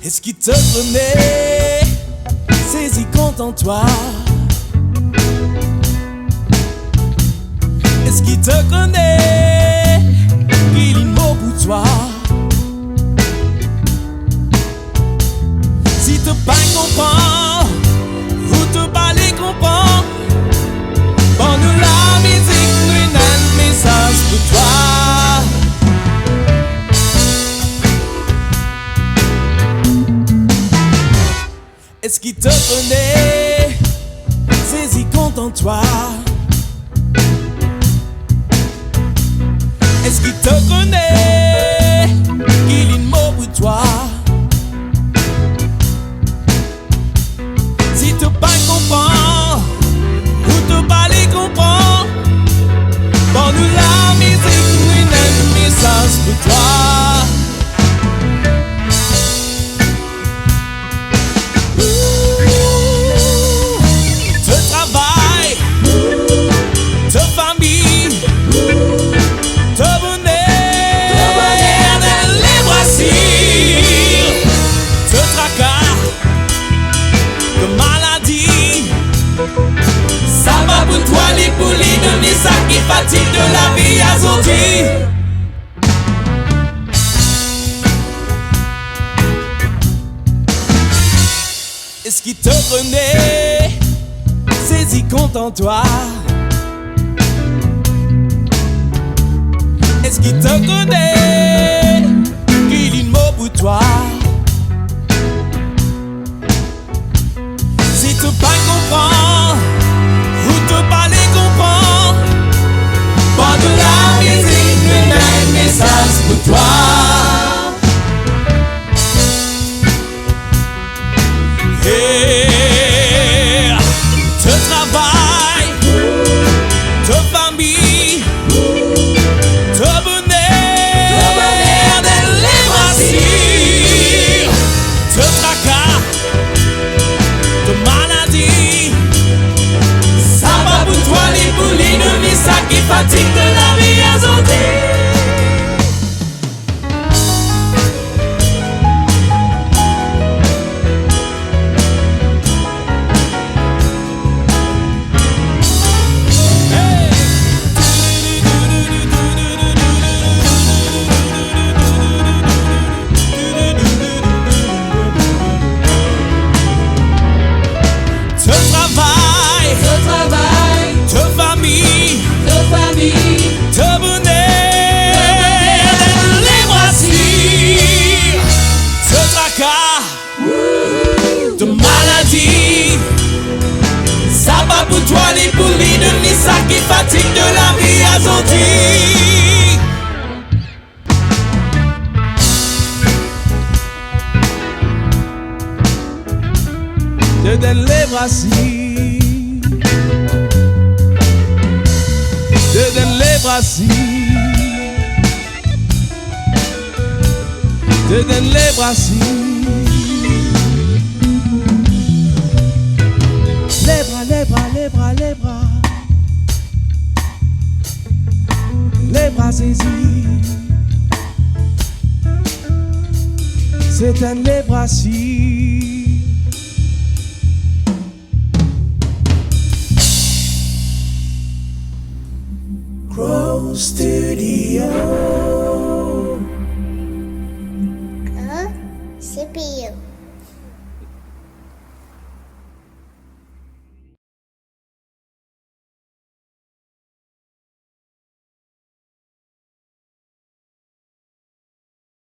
Eski te connaît, Zezi, contente-toi. Eski te connaît, qu'il y a mot pour toi. Si te pas comprend, ou te parler comprend, bon nous la musique, nous un message pour toi. Eski te connaît, Zezi, contente-toi. Eski te connaît, qu'il y a un mot pour toi. Si te pas comprend, ou te parler comprend, bon nous la musique, nous un message pour toi. Qui fatigue de la vie azordi. Eski te connaît, Zezi, contente-toi. Eski te connaît, qu'il y a un mot pour toi. Si tu pas comprends, ou te parler comprend, pas de la musique, mais un message pour toi. Et te travail, te fami, te bonheur, de lebra, te traka, te maladi. Ça va pour toi, les poulies de mizik qui fatig de la vie azordi. Te bonheur, les brassiers, te traka, te maladi. Ça va pour toi, les poulies de mizik qui fatigue de la vie azordi. Te donne les brassiers, te donne les brassiers, te donne les brassiers. Les bras, les bras Zezi. C'est un les brassiers. Studio.